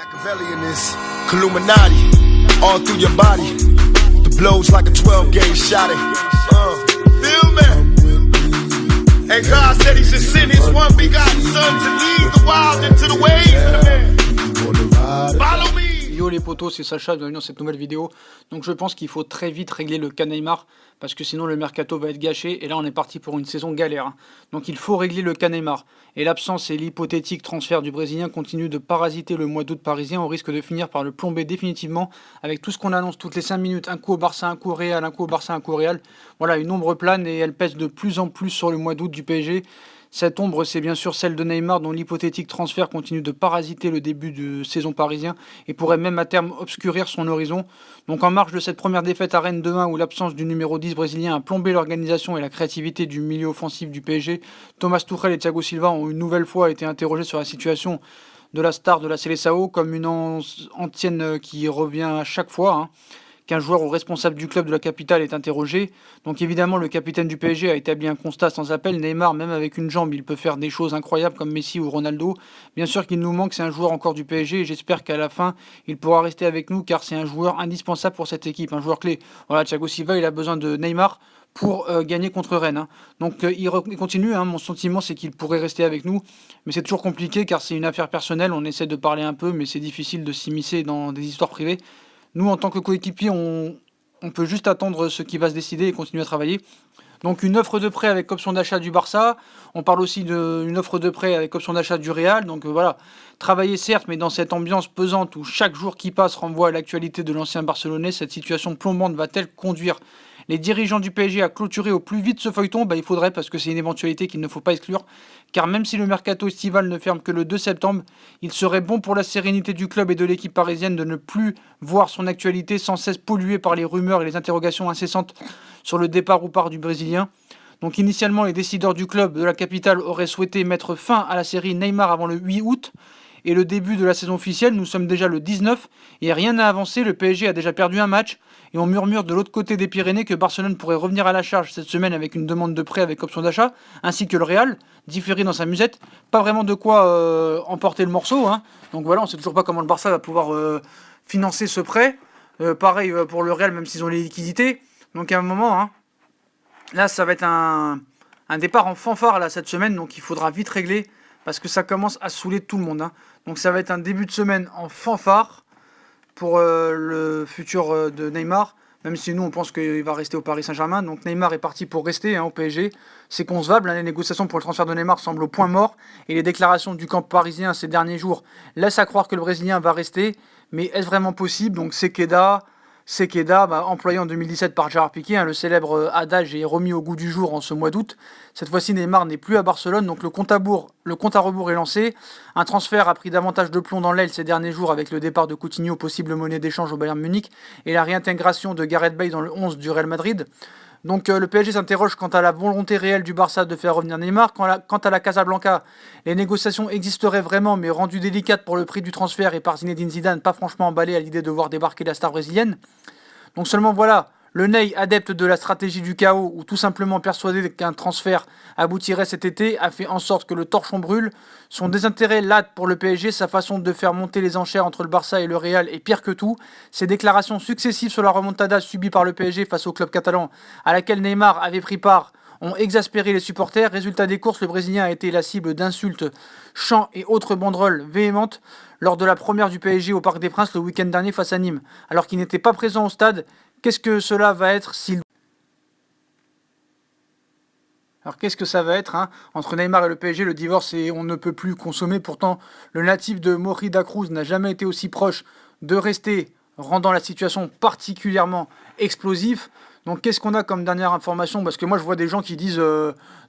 Machiavellianist, Illuminati, all through your body. The blows like a 12-gauge shot. Feel me? And God said He should send His one begotten Son to lead the wild into the ways of the man. Follow me. Yo les potos, c'est Sacha, bienvenue dans cette nouvelle vidéo. Donc je pense qu'il faut très vite régler le cas Neymar, parce que sinon le mercato va être gâché, et là on est parti pour une saison galère. Hein. Donc il faut régler le cas Neymar. Et l'absence et l'hypothétique transfert du Brésilien continuent de parasiter le mois d'août parisien, au risque de finir par le plomber définitivement, avec tout ce qu'on annonce toutes les 5 minutes, un coup au Barça, un coup au Real, un coup au Barça, un coup au Real. Voilà, une ombre plane, et elle pèse de plus en plus sur le mois d'août du PSG. Cette ombre, c'est bien sûr celle de Neymar, dont l'hypothétique transfert continue de parasiter le début de saison parisien et pourrait même à terme obscurir son horizon. Donc en marge de cette première défaite à Rennes 2-1, où l'absence du numéro 10 brésilien a plombé l'organisation et la créativité du milieu offensif du PSG, Thomas Tuchel et Thiago Silva ont une nouvelle fois été interrogés sur la situation de la star de la Seleção, comme une ancienne qui revient à chaque fois. Hein, qu'un joueur ou responsable du club de la capitale est interrogé. Donc évidemment, le capitaine du PSG a établi un constat sans appel. Neymar, même avec une jambe, il peut faire des choses incroyables comme Messi ou Ronaldo. Bien sûr qu'il nous manque, c'est un joueur encore du PSG, et j'espère qu'à la fin, il pourra rester avec nous, car c'est un joueur indispensable pour cette équipe, un joueur clé. Voilà, Thiago Silva, il a besoin de Neymar pour gagner contre Rennes. Hein. Donc il continue, hein. Mon sentiment c'est qu'il pourrait rester avec nous, mais c'est toujours compliqué car c'est une affaire personnelle, on essaie de parler un peu, mais c'est difficile de s'immiscer dans des histoires privées. Nous, en tant que coéquipiers, on peut juste attendre ce qui va se décider et continuer à travailler. Donc une offre de prêt avec option d'achat du Barça. On parle aussi d'une offre de prêt avec option d'achat du Real. Donc voilà, travailler certes, mais dans cette ambiance pesante où chaque jour qui passe renvoie à l'actualité de l'ancien Barcelonais, cette situation plombante va-t-elle conduire les dirigeants du PSG à clôturer au plus vite ce feuilleton? Il faudrait, parce que c'est une éventualité qu'il ne faut pas exclure. Car même si le mercato estival ne ferme que le 2 septembre, il serait bon pour la sérénité du club et de l'équipe parisienne de ne plus voir son actualité sans cesse polluée par les rumeurs et les interrogations incessantes sur le départ ou part du Brésilien. Donc initialement, les décideurs du club de la capitale auraient souhaité mettre fin à la série Neymar avant le 8 août. Et le début de la saison officielle, nous sommes déjà le 19 et rien n'a avancé, le PSG a déjà perdu un match et on murmure de l'autre côté des Pyrénées que Barcelone pourrait revenir à la charge cette semaine avec une demande de prêt avec option d'achat, ainsi que le Real, différé dans sa musette, pas vraiment de quoi emporter le morceau, hein. Donc voilà, on sait toujours pas comment le Barça va pouvoir financer ce prêt, pareil pour le Real même s'ils ont les liquidités, donc à un moment, hein, là ça va être un départ en fanfare là, cette semaine, donc il faudra vite régler, parce que ça commence à saouler tout le monde. Hein. Donc ça va être un début de semaine en fanfare pour le futur de Neymar, même si nous on pense qu'il va rester au Paris Saint-Germain. Donc Neymar est parti pour rester au PSG. C'est concevable, hein, les négociations pour le transfert de Neymar semblent au point mort, et les déclarations du camp parisien ces derniers jours laissent à croire que le Brésilien va rester. Mais est-ce vraiment possible? Donc Sequeda, employé en 2017 par Gérard Piqué, hein, le célèbre adage est remis au goût du jour en ce mois d'août. Cette fois-ci, Neymar n'est plus à Barcelone, donc le compte à rebours est lancé. Un transfert a pris davantage de plomb dans l'aile ces derniers jours avec le départ de Coutinho, possible monnaie d'échange au Bayern Munich, et la réintégration de Gareth Bale dans le 11 du Real Madrid. Donc le PSG s'interroge quant à la volonté réelle du Barça de faire revenir Neymar. Quant à la Casablanca, les négociations existeraient vraiment, mais rendues délicates pour le prix du transfert et par Zinedine Zidane, pas franchement emballé à l'idée de voir débarquer la star brésilienne. Donc seulement voilà, le Ney, adepte de la stratégie du chaos, ou tout simplement persuadé qu'un transfert aboutirait cet été, a fait en sorte que le torchon brûle. Son désintérêt latte pour le PSG, sa façon de faire monter les enchères entre le Barça et le Real est pire que tout. Ses déclarations successives sur la remontada subie par le PSG face au club catalan, à laquelle Neymar avait pris part, ont exaspéré les supporters. Résultat des courses, le Brésilien a été la cible d'insultes, chants et autres banderoles véhémentes lors de la première du PSG au Parc des Princes le week-end dernier face à Nîmes. Alors qu'il n'était pas présent au stade, qu'est-ce que cela va être s'il... Alors qu'est-ce que ça va être, hein? Entre Neymar et le PSG, le divorce et on ne peut plus consommer. Pourtant, le natif de Morri da Cruz n'a jamais été aussi proche de rester, rendant la situation particulièrement explosive. Donc qu'est-ce qu'on a comme dernière information? Parce que moi je vois des gens qui disent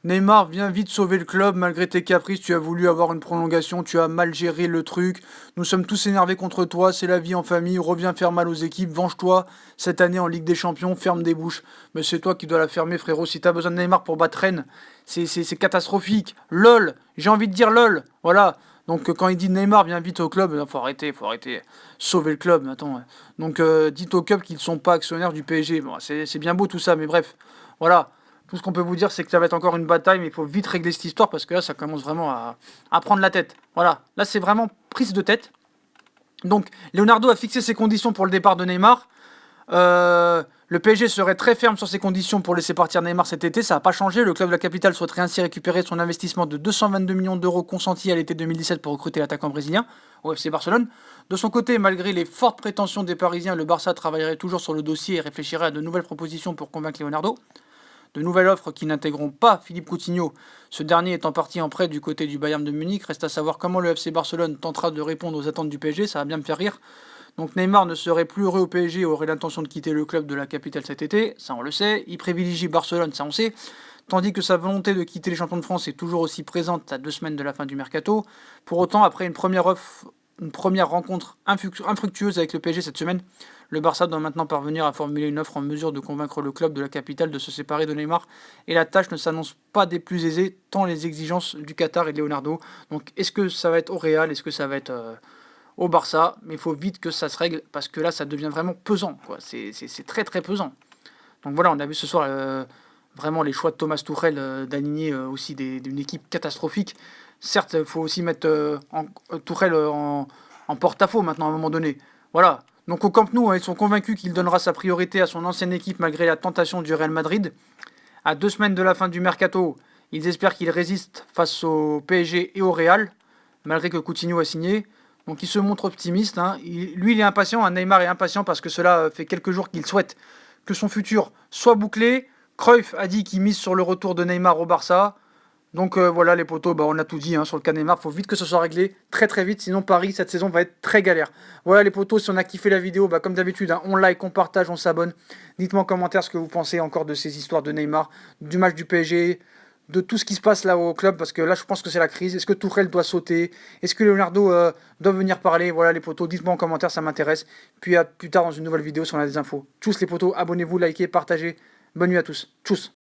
Neymar, viens vite sauver le club malgré tes caprices, tu as voulu avoir une prolongation, tu as mal géré le truc, nous sommes tous énervés contre toi, c'est la vie en famille, reviens faire mal aux équipes, venge-toi cette année en Ligue des Champions, ferme des bouches. Mais c'est toi qui dois la fermer, frérot. Si t'as besoin de Neymar pour battre Rennes, c'est catastrophique. LOL, j'ai envie de dire LOL, voilà. Donc quand il dit Neymar vient vite au club, faut arrêter, sauver le club, attends. Donc dites au club qu'ils ne sont pas actionnaires du PSG. Bon, c'est bien beau tout ça, mais bref, voilà. Tout ce qu'on peut vous dire, c'est que ça va être encore une bataille, mais il faut vite régler cette histoire parce que là, ça commence vraiment à prendre la tête. Voilà, là c'est vraiment prise de tête. Donc Leonardo a fixé ses conditions pour le départ de Neymar. Le PSG serait très ferme sur ses conditions pour laisser partir Neymar cet été, ça n'a pas changé. Le club de la capitale souhaiterait ainsi récupérer son investissement de 222 millions d'euros consenti à l'été 2017 pour recruter l'attaquant brésilien au FC Barcelone. De son côté, malgré les fortes prétentions des Parisiens, le Barça travaillerait toujours sur le dossier et réfléchirait à de nouvelles propositions pour convaincre Leonardo. De nouvelles offres qui n'intégreront pas Philippe Coutinho, ce dernier étant parti en prêt du côté du Bayern de Munich. Reste à savoir comment le FC Barcelone tentera de répondre aux attentes du PSG, ça va bien me faire rire. Donc Neymar ne serait plus heureux au PSG et aurait l'intention de quitter le club de la capitale cet été, ça on le sait. Il privilégie Barcelone, ça on sait. Tandis que sa volonté de quitter les champions de France est toujours aussi présente à 2 semaines de la fin du mercato. Pour autant, après une première rencontre infructueuse avec le PSG cette semaine, le Barça doit maintenant parvenir à formuler une offre en mesure de convaincre le club de la capitale de se séparer de Neymar. Et la tâche ne s'annonce pas des plus aisées, tant les exigences du Qatar et de Leonardo. Donc est-ce que ça va être au Real, est-ce que ça va être au Barça, mais il faut vite que ça se règle, parce que là, ça devient vraiment pesant, quoi. C'est très très pesant. Donc voilà, on a vu ce soir vraiment les choix de Thomas Tuchel d'aligner aussi d'une équipe catastrophique. Certes, il faut aussi mettre Tuchel en porte-à-faux maintenant à un moment donné. Voilà. Donc au Camp Nou, ils sont convaincus qu'il donnera sa priorité à son ancienne équipe malgré la tentation du Real Madrid. À 2 semaines de la fin du mercato, ils espèrent qu'il résiste face au PSG et au Real, malgré que Coutinho a signé. Donc il se montre optimiste. Lui, il est impatient. Neymar est impatient parce que cela fait quelques jours qu'il souhaite que son futur soit bouclé. Cruyff a dit qu'il mise sur le retour de Neymar au Barça. Donc voilà les potos, on a tout dit sur le cas Neymar. Faut vite que ce soit réglé, très très vite. Sinon Paris, cette saison va être très galère. Voilà les potos, si on a kiffé la vidéo, comme d'habitude, on like, on partage, on s'abonne. Dites-moi en commentaire ce que vous pensez encore de ces histoires de Neymar, du match du PSG, de tout ce qui se passe là au club, parce que là je pense que c'est la crise. Est-ce que Tuchel doit sauter? Est-ce que Leonardo doit venir parler? Voilà les potos, dites-moi en commentaire, ça m'intéresse. Puis à plus tard dans une nouvelle vidéo si on a des infos. Tchuss les potos, abonnez-vous, likez, partagez. Bonne nuit à tous. Tchuss.